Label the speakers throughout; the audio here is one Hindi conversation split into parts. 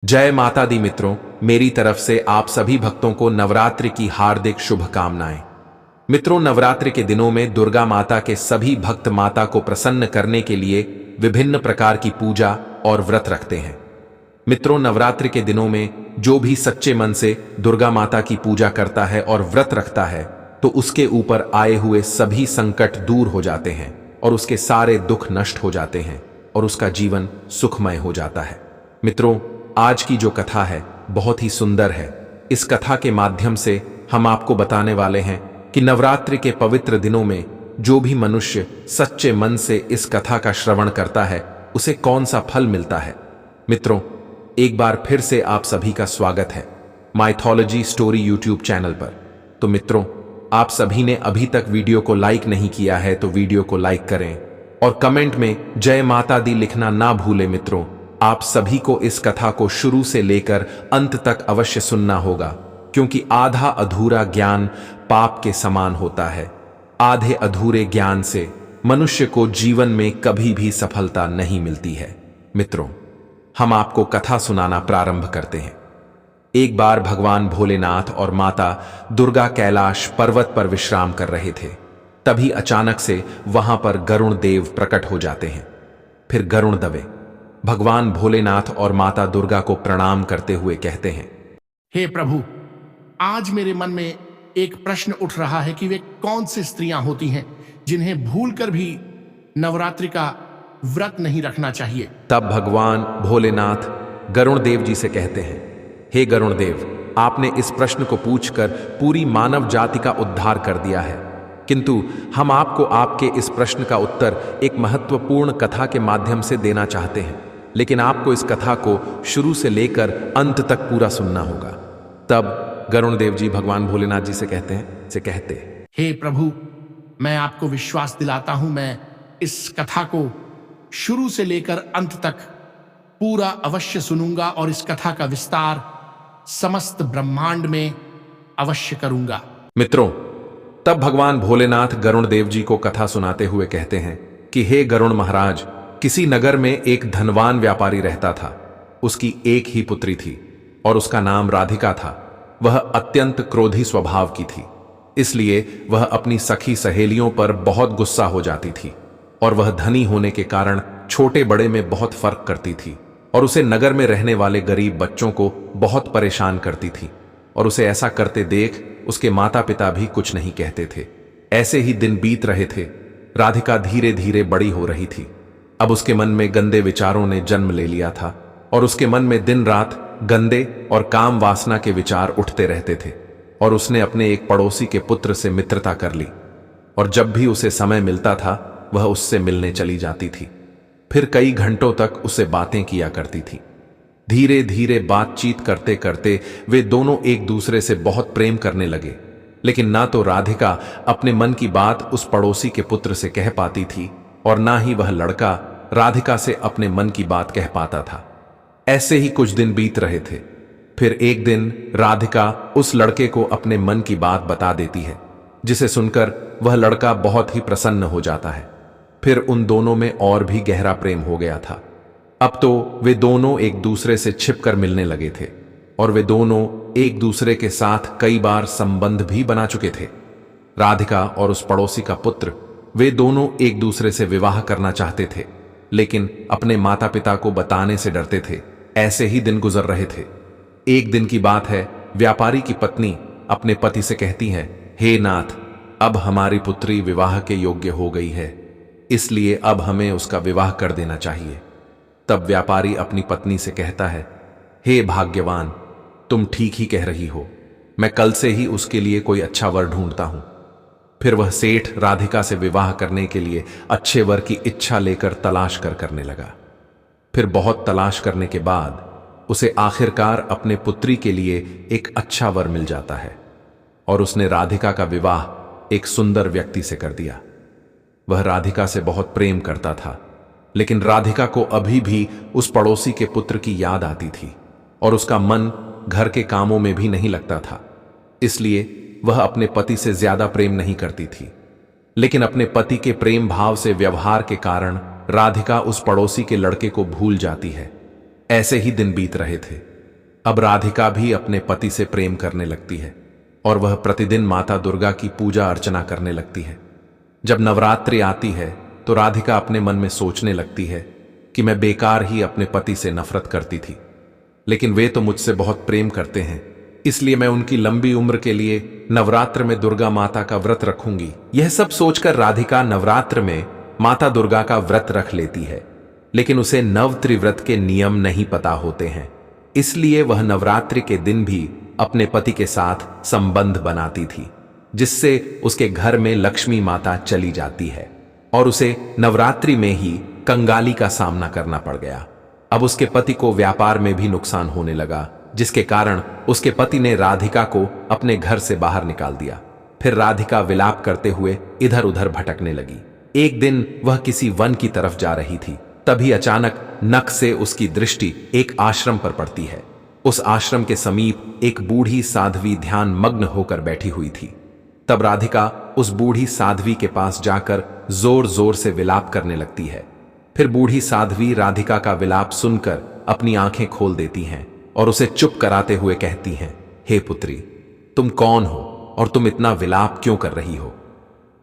Speaker 1: जय माता दी मित्रों, मेरी तरफ से आप सभी भक्तों को नवरात्रि की हार्दिक शुभकामनाएं। मित्रों, नवरात्रि के दिनों में दुर्गा माता के सभी भक्त माता को प्रसन्न करने के लिए विभिन्न प्रकार की पूजा और व्रत रखते हैं। मित्रों, नवरात्रि के दिनों में जो भी सच्चे मन से दुर्गा माता की पूजा करता है और व्रत रखता है तो उसके ऊपर आए हुए सभी संकट दूर हो जाते हैं और उसके सारे दुख नष्ट हो जाते हैं और उसका जीवन सुखमय हो जाता है। मित्रों, आज की जो कथा है बहुत ही सुंदर है। इस कथा के माध्यम से हम आपको बताने वाले हैं कि नवरात्रि के पवित्र दिनों में जो भी मनुष्य सच्चे मन से इस कथा का श्रवण करता है उसे कौन सा फल मिलता है। मित्रों, एक बार फिर से आप सभी का स्वागत है माइथोलॉजी स्टोरी यूट्यूब चैनल पर। तो मित्रों, आप सभी ने अभी तक वीडियो को लाइक नहीं किया है तो वीडियो को लाइक करें और कमेंट में जय माता दी लिखना ना भूलें। मित्रों, आप सभी को इस कथा को शुरू से लेकर अंत तक अवश्य सुनना होगा, क्योंकि आधा अधूरा ज्ञान पाप के समान होता है। आधे अधूरे ज्ञान से मनुष्य को जीवन में कभी भी सफलता नहीं मिलती है। मित्रों, हम आपको कथा सुनाना प्रारंभ करते हैं। एक बार भगवान भोलेनाथ और माता दुर्गा कैलाश पर्वत पर विश्राम कर रहे थे। तभी अचानक से वहां पर गरुण देव प्रकट हो जाते हैं। फिर गरुण दवे भगवान भोलेनाथ और माता दुर्गा को प्रणाम करते हुए कहते हैं,
Speaker 2: हे प्रभु, आज मेरे मन में एक प्रश्न उठ रहा है कि वे कौन सी स्त्रियां होती हैं जिन्हें भूलकर भी नवरात्रि का व्रत नहीं रखना चाहिए।
Speaker 1: तब भगवान भोलेनाथ गरुण देव जी से कहते हैं, हे गरुण देव, आपने इस प्रश्न को पूछकर पूरी मानव जाति का उद्धार कर दिया है, किंतु हम आपको आपके इस प्रश्न का उत्तर एक महत्वपूर्ण कथा के माध्यम से देना चाहते हैं, लेकिन आपको इस कथा को शुरू से लेकर अंत तक पूरा सुनना होगा। तब गरुण देव जी भगवान भोलेनाथ जी से कहते
Speaker 2: हे प्रभु, मैं आपको विश्वास दिलाता हूं, मैं इस कथा को शुरू से लेकर अंत तक पूरा अवश्य सुनूंगा और इस कथा का विस्तार समस्त ब्रह्मांड में अवश्य करूंगा।
Speaker 1: मित्रों, तब भगवान भोलेनाथ गरुण देव जी को कथा सुनाते हुए कहते हैं कि हे गरुण महाराज, किसी नगर में एक धनवान व्यापारी रहता था। उसकी एक ही पुत्री थी और उसका नाम राधिका था। वह अत्यंत क्रोधी स्वभाव की थी, इसलिए वह अपनी सखी सहेलियों पर बहुत गुस्सा हो जाती थी और वह धनी होने के कारण छोटे बड़े में बहुत फर्क करती थी और उसे नगर में रहने वाले गरीब बच्चों को बहुत परेशान करती थी और उसे ऐसा करते देख उसके माता पिता भी कुछ नहीं कहते थे। ऐसे ही दिन बीत रहे थे। राधिका धीरे धीरे बड़ी हो रही थी। अब उसके मन में गंदे विचारों ने जन्म ले लिया था और उसके मन में दिन रात गंदे और काम वासना के विचार उठते रहते थे और उसने अपने एक पड़ोसी के पुत्र से मित्रता कर ली और जब भी उसे समय मिलता था वह उससे मिलने चली जाती थी। फिर कई घंटों तक उससे बातें किया करती थी। धीरे धीरे बातचीत करते करते वे दोनों एक दूसरे से बहुत प्रेम करने लगे, लेकिन ना तो राधिका अपने मन की बात उस पड़ोसी के पुत्र से कह पाती थी और ना ही वह लड़का राधिका से अपने मन की बात कह पाता था। ऐसे ही कुछ दिन बीत रहे थे। फिर एक दिन राधिका उस लड़के को अपने मन की बात बता देती है, जिसे सुनकर वह लड़का बहुत ही प्रसन्न हो जाता है। फिर उन दोनों में और भी गहरा प्रेम हो गया था। अब तो वे दोनों एक दूसरे से छिपकर मिलने लगे थे और वे दोनों एक दूसरे के साथ कई बार संबंध भी बना चुके थे। राधिका और उस पड़ोसी का पुत्र वे दोनों एक दूसरे से विवाह करना चाहते थे, लेकिन अपने माता पिता को बताने से डरते थे। ऐसे ही दिन गुजर रहे थे। एक दिन की बात है, व्यापारी की पत्नी अपने पति से कहती है, हे नाथ, अब हमारी पुत्री विवाह के योग्य हो गई है, इसलिए अब हमें उसका विवाह कर देना चाहिए। तब व्यापारी अपनी पत्नी से कहता है, हे भाग्यवान, तुम ठीक ही कह रही हो, मैं कल से ही उसके लिए कोई अच्छा वर ढूंढता हूं। फिर वह सेठ राधिका से विवाह करने के लिए अच्छे वर की इच्छा लेकर तलाश करने लगा। फिर बहुत तलाश करने के बाद उसे आखिरकार अपने पुत्री के लिए एक अच्छा वर मिल जाता है और उसने राधिका का विवाह एक सुंदर व्यक्ति से कर दिया। वह राधिका से बहुत प्रेम करता था, लेकिन राधिका को अभी भी उस पड़ोसी के पुत्र की याद आती थी और उसका मन घर के कामों में भी नहीं लगता था। इसलिए वह अपने पति से ज्यादा प्रेम नहीं करती थी, लेकिन अपने पति के प्रेम भाव से व्यवहार के कारण राधिका उस पड़ोसी के लड़के को भूल जाती है। ऐसे ही दिन बीत रहे थे। अब राधिका भी अपने पति से प्रेम करने लगती है और वह प्रतिदिन माता दुर्गा की पूजा अर्चना करने लगती है। जब नवरात्रि आती है तो राधिका अपने मन में सोचने लगती है कि मैं बेकार ही अपने पति से नफरत करती थी, लेकिन वे तो मुझसे बहुत प्रेम करते हैं, इसलिए मैं उनकी लंबी उम्र के लिए नवरात्र में दुर्गा माता का व्रत रखूंगी। यह सब सोचकर राधिका नवरात्र में माता दुर्गा का व्रत रख लेती है, लेकिन उसे नव त्रिव्रत के नियम नहीं पता होते हैं, इसलिए वह नवरात्रि के दिन भी अपने पति के साथ संबंध बनाती थी, जिससे उसके घर में लक्ष्मी माता चली जाती है और उसे नवरात्रि में ही कंगाली का सामना करना पड़ गया। अब उसके पति को व्यापार में भी नुकसान होने लगा, जिसके कारण उसके पति ने राधिका को अपने घर से बाहर निकाल दिया। फिर राधिका विलाप करते हुए इधर उधर भटकने लगी। एक दिन वह किसी वन की तरफ जा रही थी, तभी अचानक नख से उसकी दृष्टि एक आश्रम पर पड़ती है। उस आश्रम के समीप एक बूढ़ी साध्वी ध्यान मग्न होकर बैठी हुई थी। तब राधिका उस बूढ़ी साध्वी के पास जाकर जोर जोर से विलाप करने लगती है। फिर बूढ़ी साध्वी राधिका का विलाप सुनकर अपनी आंखें खोल देती हैं और उसे चुप कराते हुए कहती हैं, हे पुत्री, तुम कौन हो और तुम इतना विलाप क्यों कर रही हो?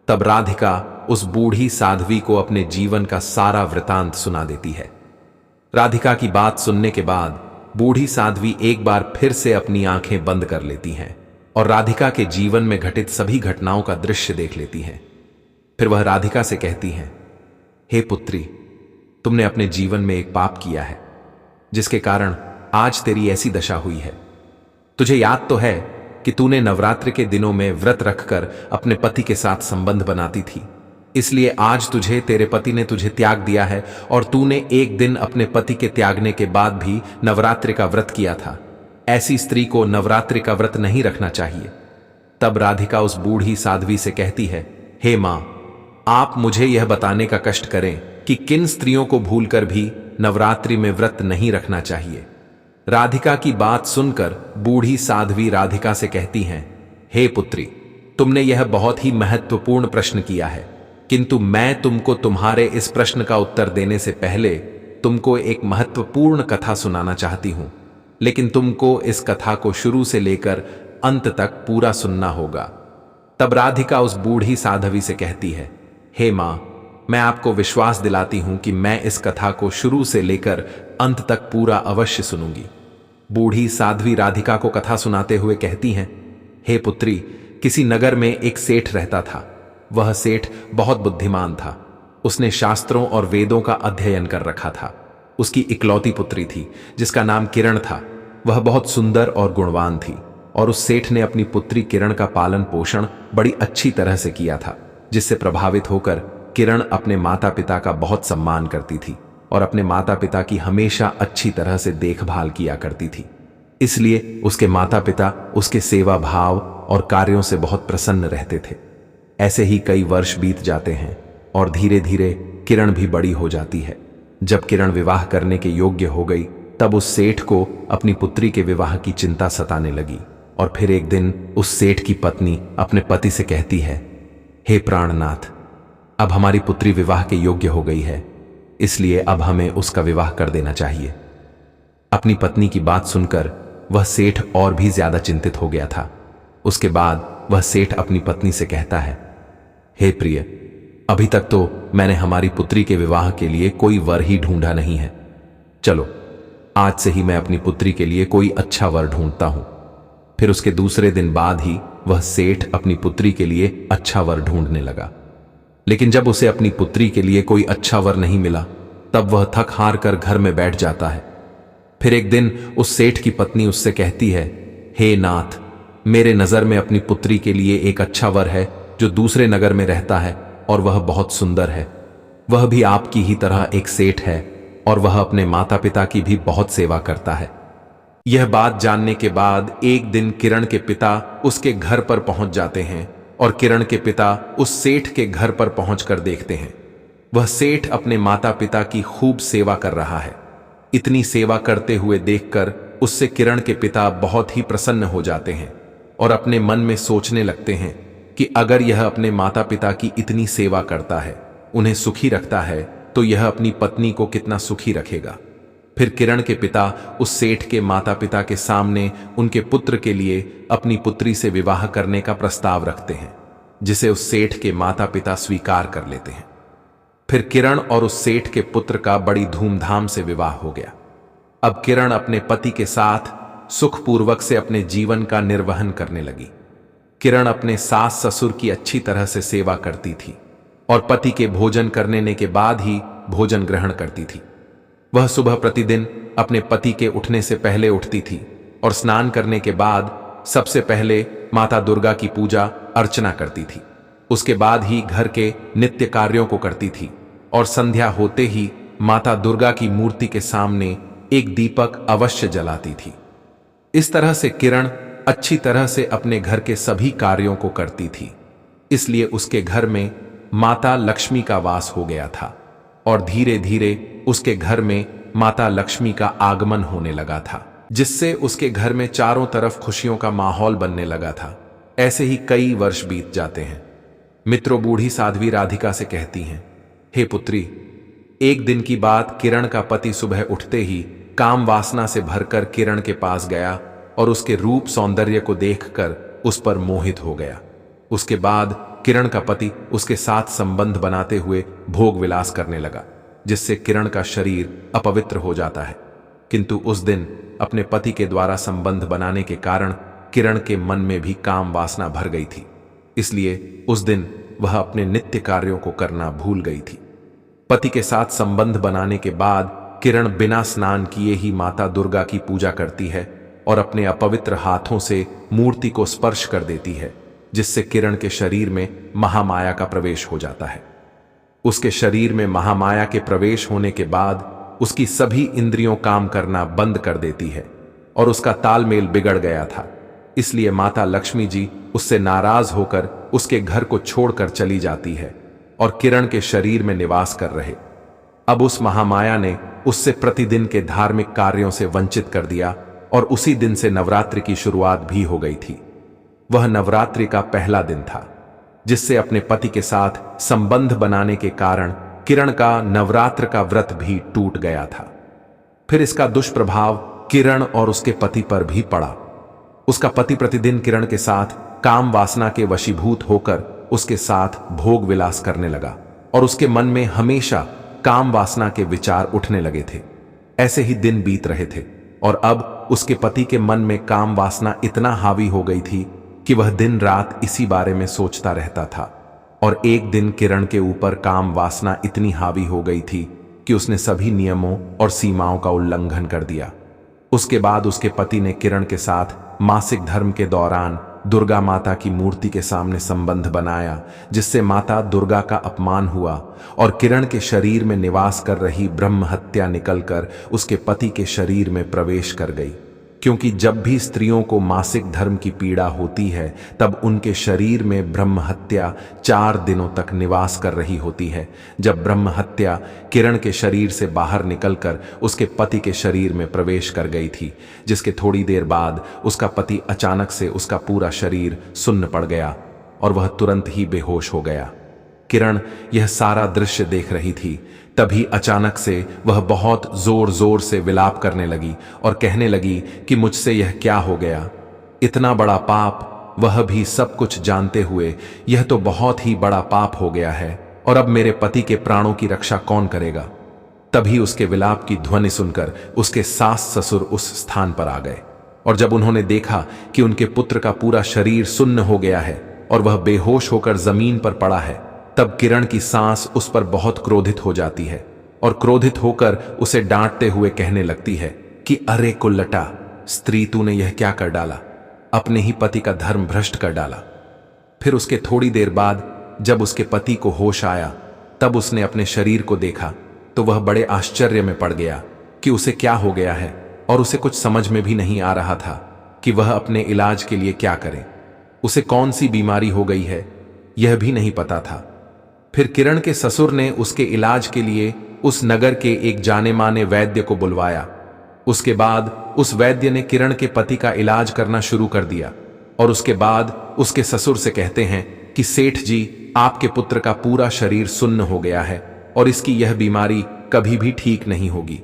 Speaker 1: तब राधिका उस बूढ़ी साध्वी को अपने जीवन का सारा वृतांत सुना देती है। राधिका की बात सुनने के बाद बूढ़ी साध्वी एक बार फिर से अपनी आंखें बंद कर लेती हैं और राधिका के जीवन में घटित सभी घटनाओं का दृश्य देख लेती हैं। फिर वह राधिका से कहती हैं, हे पुत्री, तुमने अपने जीवन में एक पाप किया है, जिसके कारण आज तेरी ऐसी दशा हुई है। तुझे याद तो है कि तूने नवरात्र के दिनों में व्रत रखकर अपने पति के साथ संबंध बनाती थी, इसलिए आज तुझे तेरे पति ने तुझे त्याग दिया है और तूने एक दिन अपने पति के त्यागने के बाद भी नवरात्रि का व्रत किया था। ऐसी स्त्री को नवरात्रि का व्रत नहीं रखना चाहिए। तब राधिका उस बूढ़ी साध्वी से कहती है, हे मां, आप मुझे यह बताने का कष्ट करें कि किन स्त्रियों को भूलकर भी नवरात्रि में व्रत नहीं रखना चाहिए। राधिका की बात सुनकर बूढ़ी साध्वी राधिका से कहती हैं, हे पुत्री, तुमने यह बहुत ही महत्वपूर्ण प्रश्न किया है, किंतु मैं तुमको तुम्हारे इस प्रश्न का उत्तर देने से पहले तुमको एक महत्वपूर्ण कथा सुनाना चाहती हूं, लेकिन तुमको इस कथा को शुरू से लेकर अंत तक पूरा सुनना होगा। तब राधिका उस बूढ़ी साध्वी से कहती है, हे मां, मैं आपको विश्वास दिलाती हूं कि मैं इस कथा को शुरू से लेकर अंत तक पूरा अवश्य सुनूंगी। बूढ़ी साध्वी राधिका को कथा सुनाते हुए कहती हैं, हे पुत्री, किसी नगर में एक सेठ रहता था। वह सेठ बहुत बुद्धिमान था। उसने शास्त्रों और वेदों का अध्ययन कर रखा था। उसकी इकलौती पुत्री थी जिसका नाम किरण था। वह बहुत सुंदर और गुणवान थी और उस सेठ ने अपनी पुत्री किरण का पालन पोषण बड़ी अच्छी तरह से किया था, जिससे प्रभावित होकर किरण अपने माता पिता का बहुत सम्मान करती थी और अपने माता पिता की हमेशा अच्छी तरह से देखभाल किया करती थी। इसलिए उसके माता पिता उसके सेवा भाव और कार्यों से बहुत प्रसन्न रहते थे। ऐसे ही कई वर्ष बीत जाते हैं और धीरे धीरे किरण भी बड़ी हो जाती है। जब किरण विवाह करने के योग्य हो गई, तब उस सेठ को अपनी पुत्री के विवाह की चिंता सताने लगी और फिर एक दिन उस सेठ की पत्नी अपने पति से कहती है, हे प्राणनाथ, अब हमारी पुत्री विवाह के योग्य हो गई है, इसलिए अब हमें उसका विवाह कर देना चाहिए। अपनी पत्नी की बात सुनकर वह सेठ और भी ज्यादा चिंतित हो गया था। उसके बाद वह सेठ अपनी पत्नी से कहता है, हे प्रिय, अभी तक तो मैंने हमारी पुत्री के विवाह के लिए कोई वर ही ढूंढा नहीं है। चलो, आज से ही मैं अपनी पुत्री के लिए कोई अच्छा वर ढूंढता हूं। फिर उसके दूसरे दिन बाद ही वह सेठ अपनी पुत्री के लिए अच्छा वर ढूंढने लगा, लेकिन जब उसे अपनी पुत्री के लिए कोई अच्छा वर नहीं मिला, तब वह थक हार कर घर में बैठ जाता है। फिर एक दिन उस सेठ की पत्नी उससे कहती है, हे नाथ, मेरे नजर में अपनी पुत्री के लिए एक अच्छा वर है जो दूसरे नगर में रहता है और वह बहुत सुंदर है। वह भी आपकी ही तरह एक सेठ है और वह अपने माता पिता की भी बहुत सेवा करता है। यह बात जानने के बाद एक दिन किरण के पिता उसके घर पर पहुंच जाते हैं और किरण के पिता उस सेठ के घर पर पहुंचकर देखते हैं। वह सेठ अपने माता पिता की खूब सेवा कर रहा है। इतनी सेवा करते हुए देखकर उससे किरण के पिता बहुत ही प्रसन्न हो जाते हैं और अपने मन में सोचने लगते हैं कि अगर यह अपने माता पिता की इतनी सेवा करता है, उन्हें सुखी रखता है, तो यह अपनी पत्नी को कितना सुखी रखेगा। फिर किरण के पिता उस सेठ के माता पिता के सामने उनके पुत्र के लिए अपनी पुत्री से विवाह करने का प्रस्ताव रखते हैं, जिसे उस सेठ के माता पिता स्वीकार कर लेते हैं। फिर किरण और उस सेठ के पुत्र का बड़ी धूमधाम से विवाह हो गया। अब किरण अपने पति के साथ सुखपूर्वक से अपने जीवन का निर्वहन करने लगी। किरण अपने सास ससुर की अच्छी तरह से सेवा करती थी और पति के भोजन करने के बाद ही भोजन ग्रहण करती थी। वह सुबह प्रतिदिन अपने पति के उठने से पहले उठती थी और स्नान करने के बाद सबसे पहले माता दुर्गा की पूजा अर्चना करती थी। उसके बाद ही घर के नित्य कार्यों को करती थी और संध्या होते ही माता दुर्गा की मूर्ति के सामने एक दीपक अवश्य जलाती थी। इस तरह से किरण अच्छी तरह से अपने घर के सभी कार्यों को करती थी, इसलिए उसके घर में माता लक्ष्मी का वास हो गया था और धीरे धीरे उसके घर में माता लक्ष्मी का आगमन होने लगा था, जिससे उसके घर में चारों तरफ खुशियों का माहौल बनने लगा था। ऐसे ही कई वर्ष बीत जाते हैं। मित्रों, बूढ़ी साध्वी राधिका से कहती हैं, हे पुत्री, एक दिन की बात, किरण का पति सुबह उठते ही काम वासना से भरकर किरण के पास गया और उसके रूप सौंदर्य को देखकर उस पर मोहित हो गया। उसके बाद किरण का पति उसके साथ संबंध बनाते हुए भोग विलास करने लगा, जिससे किरण का शरीर अपवित्र हो जाता है। किंतु उस दिन अपने पति के द्वारा संबंध बनाने के कारण किरण के मन में भी काम वासना भर गई थी, इसलिए उस दिन वह अपने नित्य कार्यों को करना भूल गई थी। पति के साथ संबंध बनाने के बाद किरण बिना स्नान किए ही माता दुर्गा की पूजा करती है और अपने अपवित्र हाथों से मूर्ति को स्पर्श कर देती है, जिससे किरण के शरीर में महामाया का प्रवेश हो जाता है। उसके शरीर में महामाया के प्रवेश होने के बाद उसकी सभी इंद्रियों काम करना बंद कर देती है और उसका तालमेल बिगड़ गया था। इसलिए माता लक्ष्मी जी उससे नाराज होकर उसके घर को छोड़कर चली जाती है और किरण के शरीर में निवास कर रहे। अब उस महामाया ने उससे प्रतिदिन के धार्मिक कार्यों से वंचित कर दिया और उसी दिन से नवरात्रि की शुरुआत भी हो गई थी। वह नवरात्रि का पहला दिन था, जिससे अपने पति के साथ संबंध बनाने के कारण किरण का नवरात्र का व्रत भी टूट गया था। फिर इसका दुष्प्रभाव किरण और उसके पति पर भी पड़ा। उसका पति प्रतिदिन किरण के साथ काम वासना के वशीभूत होकर उसके साथ भोग विलास करने लगा और उसके मन में हमेशा काम वासना के विचार उठने लगे थे। ऐसे ही दिन बीत रहे थे और अब उसके पति के मन में काम वासना इतना हावी हो गई थी कि वह दिन रात इसी बारे में सोचता रहता था। और एक दिन किरण के ऊपर काम वासना इतनी हावी हो गई थी कि उसने सभी नियमों और सीमाओं का उल्लंघन कर दिया। उसके बाद उसके पति ने किरण के साथ मासिक धर्म के दौरान दुर्गा माता की मूर्ति के सामने संबंध बनाया, जिससे माता दुर्गा का अपमान हुआ और किरण के शरीर में निवास कर रही ब्रह्म हत्या निकलकर उसके पति के शरीर में प्रवेश कर गई। क्योंकि जब भी स्त्रियों को मासिक धर्म की पीड़ा होती है, तब उनके शरीर में ब्रह्म हत्या 4 दिनों तक निवास कर रही होती है। जब ब्रह्म हत्या किरण के शरीर से बाहर निकलकर उसके पति के शरीर में प्रवेश कर गई थी, जिसके थोड़ी देर बाद उसका पति अचानक से उसका पूरा शरीर सुन्न पड़ गया और वह तुरंत ही बेहोश हो गया। किरण यह सारा दृश्य देख रही थी। तभी अचानक से वह बहुत जोर जोर से विलाप करने लगी और कहने लगी कि मुझसे यह क्या हो गया, इतना बड़ा पाप, वह भी सब कुछ जानते हुए। यह तो बहुत ही बड़ा पाप हो गया है और अब मेरे पति के प्राणों की रक्षा कौन करेगा। तभी उसके विलाप की ध्वनि सुनकर उसके सास ससुर उस स्थान पर आ गए और जब उन्होंने देखा कि उनके पुत्र का पूरा शरीर सुन्न हो गया है और वह बेहोश होकर जमीन पर पड़ा है, तब किरण की सांस उस पर बहुत क्रोधित हो जाती है और क्रोधित होकर उसे डांटते हुए कहने लगती है कि अरे कुल्लटा स्त्री, तूने यह क्या कर डाला, अपने ही पति का धर्म भ्रष्ट कर डाला। फिर उसके थोड़ी देर बाद जब उसके पति को होश आया, तब उसने अपने शरीर को देखा तो वह बड़े आश्चर्य में पड़ गया कि उसे क्या हो गया है और उसे कुछ समझ में भी नहीं आ रहा था कि वह अपने इलाज के लिए क्या करे। उसे कौन सी बीमारी हो गई है यह भी नहीं पता था। फिर किरण के ससुर ने उसके इलाज के लिए उस नगर के एक जाने माने वैद्य को बुलवाया। उसके बाद उस वैद्य ने किरण के पति का इलाज करना शुरू कर दिया और उसके बाद उसके ससुर से कहते हैं कि सेठ जी, आपके पुत्र का पूरा शरीर सुन्न हो गया है और इसकी यह बीमारी कभी भी ठीक नहीं होगी।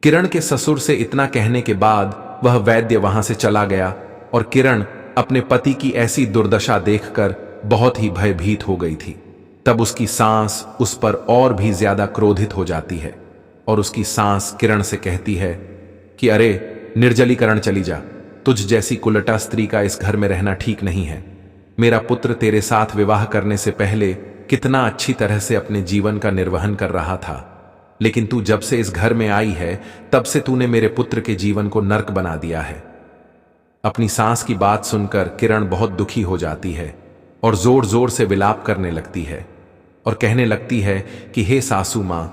Speaker 1: किरण के ससुर से इतना कहने के बाद वह वैद्य वहां से चला गया और किरण अपने पति की ऐसी दुर्दशा देखकर बहुत ही भयभीत हो गई थी। तब उसकी सास उस पर और भी ज्यादा क्रोधित हो जाती है और उसकी सास किरण से कहती है कि अरे निर्जलीकरण चली जा, तुझ जैसी कुलटा स्त्री का इस घर में रहना ठीक नहीं है। मेरा पुत्र तेरे साथ विवाह करने से पहले कितना अच्छी तरह से अपने जीवन का निर्वहन कर रहा था, लेकिन तू जब से इस घर में आई है तब से तूने मेरे पुत्र के जीवन को नर्क बना दिया है। अपनी सास की बात सुनकर किरण बहुत दुखी हो जाती है और जोर जोर से विलाप करने लगती है और कहने लगती है कि हे सासू मां,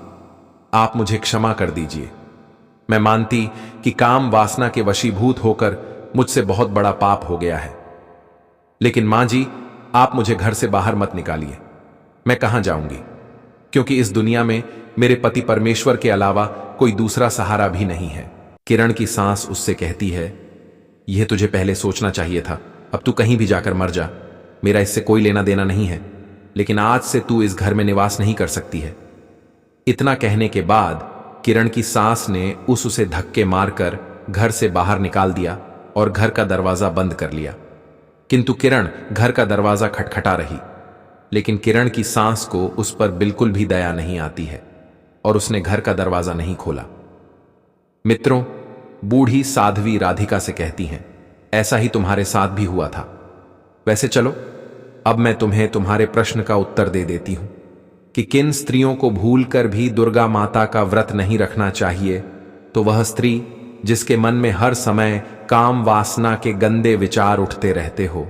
Speaker 1: आप मुझे क्षमा कर दीजिए। मैं मानती कि काम वासना के वशीभूत होकर मुझसे बहुत बड़ा पाप हो गया है, लेकिन मां जी, आप मुझे घर से बाहर मत निकालिए। मैं कहां जाऊंगी, क्योंकि इस दुनिया में मेरे पति परमेश्वर के अलावा कोई दूसरा सहारा भी नहीं है। किरण की सास उससे कहती है, यह तुझे पहले सोचना चाहिए था। अब तू कहीं भी जाकर मर जा, मेरा इससे कोई लेना देना नहीं है, लेकिन आज से तू इस घर में निवास नहीं कर सकती है। इतना कहने के बाद किरण की सास ने उसे धक्के मारकर घर से बाहर निकाल दिया और घर का दरवाजा बंद कर लिया। किंतु किरण घर का दरवाजा खटखटा रही, लेकिन किरण की सास को उस पर बिल्कुल भी दया नहीं आती है और उसने घर का दरवाजा नहीं खोला। मित्रों, बूढ़ी साध्वी राधिका से कहती हैं, ऐसा ही तुम्हारे साथ भी हुआ था। वैसे चलो, अब मैं तुम्हें तुम्हारे प्रश्न का उत्तर दे देती हूं कि किन स्त्रियों को भूलकर भी दुर्गा माता का व्रत नहीं रखना चाहिए। तो वह स्त्री जिसके मन में हर समय काम वासना के गंदे विचार उठते रहते हो,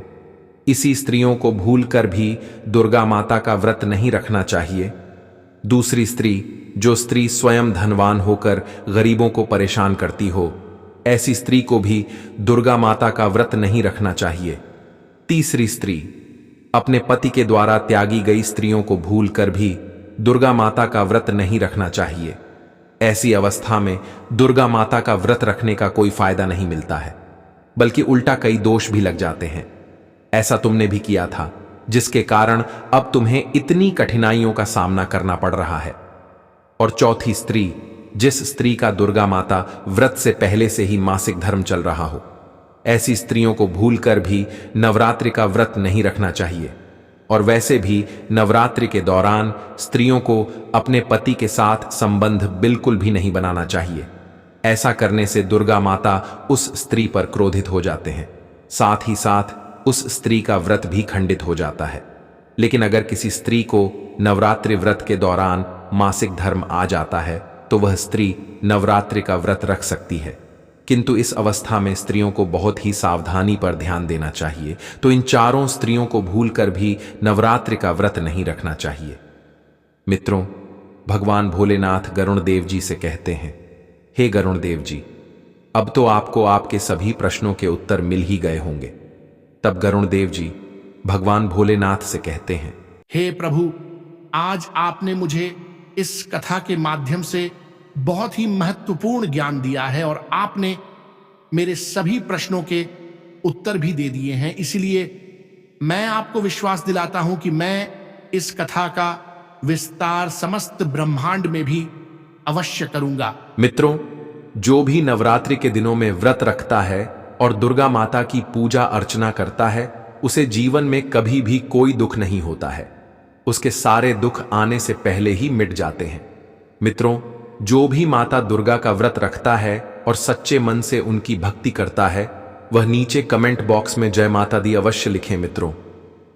Speaker 1: इसी स्त्रियों को भूलकर भी दुर्गा माता का व्रत नहीं रखना चाहिए। दूसरी स्त्री, जो स्त्री स्वयं धनवान होकर गरीबों को परेशान करती हो, ऐसी स्त्री को भी दुर्गा माता का व्रत नहीं रखना चाहिए। तीसरी स्त्री, अपने पति के द्वारा त्यागी गई स्त्रियों को भूलकर भी दुर्गा माता का व्रत नहीं रखना चाहिए। ऐसी अवस्था में दुर्गा माता का व्रत रखने का कोई फायदा नहीं मिलता है, बल्कि उल्टा कई दोष भी लग जाते हैं। ऐसा तुमने भी किया था, जिसके कारण अब तुम्हें इतनी कठिनाइयों का सामना करना पड़ रहा है। और चौथी स्त्री, जिस स्त्री का दुर्गा माता व्रत से पहले से ही मासिक धर्म चल रहा हो, ऐसी स्त्रियों को भूलकर भी नवरात्रि का व्रत नहीं रखना चाहिए। और वैसे भी नवरात्रि के दौरान स्त्रियों को अपने पति के साथ संबंध बिल्कुल भी नहीं बनाना चाहिए। ऐसा करने से दुर्गा माता उस स्त्री पर क्रोधित हो जाते हैं, साथ ही साथ उस स्त्री का व्रत भी खंडित हो जाता है। लेकिन अगर किसी स्त्री को नवरात्रि व्रत के दौरान मासिक धर्म आ जाता है तो वह स्त्री नवरात्रि का व्रत रख सकती है, किंतु इस अवस्था में स्त्रियों को बहुत ही सावधानी पर ध्यान देना चाहिए। तो इन चारों स्त्रियों को भूलकर भी नवरात्रि का व्रत नहीं रखना चाहिए। मित्रों, भगवान भोलेनाथ गरुण देव जी से कहते हैं, हे गरुण देव जी, अब तो आपको आपके सभी प्रश्नों के उत्तर मिल ही गए होंगे। तब गरुण देव जी भगवान भोलेनाथ से कहते हैं,
Speaker 2: हे प्रभु, आज आपने मुझे इस कथा के माध्यम से बहुत ही महत्वपूर्ण ज्ञान दिया है और आपने मेरे सभी प्रश्नों के उत्तर भी दे दिए हैं। इसलिए मैं आपको विश्वास दिलाता हूं कि मैं इस कथा का विस्तार समस्त ब्रह्मांड में भी अवश्य करूंगा।
Speaker 1: मित्रों, जो भी नवरात्रि के दिनों में व्रत रखता है और दुर्गा माता की पूजा अर्चना करता है, उसे जीवन में कभी भी कोई दुख नहीं होता है। उसके सारे दुख आने से पहले ही मिट जाते हैं। मित्रों, जो भी माता दुर्गा का व्रत रखता है और सच्चे मन से उनकी भक्ति करता है, वह नीचे कमेंट बॉक्स में जय माता दी अवश्य लिखें। मित्रों,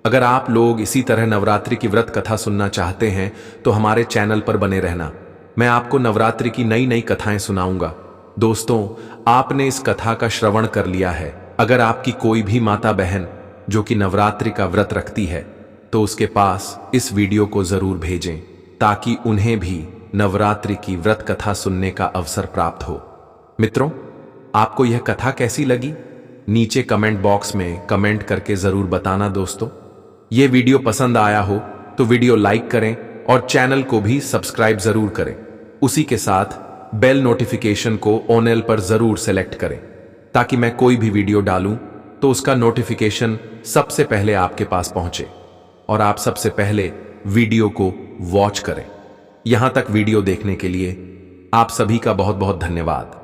Speaker 1: अगर आप लोग इसी तरह नवरात्रि की व्रत कथा सुनना चाहते हैं तो हमारे चैनल पर बने रहना। मैं आपको नवरात्रि की नई नई कथाएं सुनाऊंगा। दोस्तों, आपने इस कथा का श्रवण कर लिया है। अगर आपकी कोई भी माता बहन जो कि नवरात्रि का व्रत रखती है, तो उसके पास इस वीडियो को जरूर भेजें, ताकि उन्हें भी नवरात्रि की व्रत कथा सुनने का अवसर प्राप्त हो। मित्रों, आपको यह कथा कैसी लगी? नीचे कमेंट बॉक्स में कमेंट करके जरूर बताना। दोस्तों, यह वीडियो पसंद आया हो तो वीडियो लाइक करें और चैनल को भी सब्सक्राइब जरूर करें। उसी के साथ बेल नोटिफिकेशन को ऑल पर जरूर सेलेक्ट करें, ताकि मैं कोई भी वीडियो डालूं तो उसका नोटिफिकेशन सबसे पहले आपके पास पहुंचे और आप सबसे पहले वीडियो को वॉच करें। यहां तक वीडियो देखने के लिए आप सभी का बहुत बहुत धन्यवाद।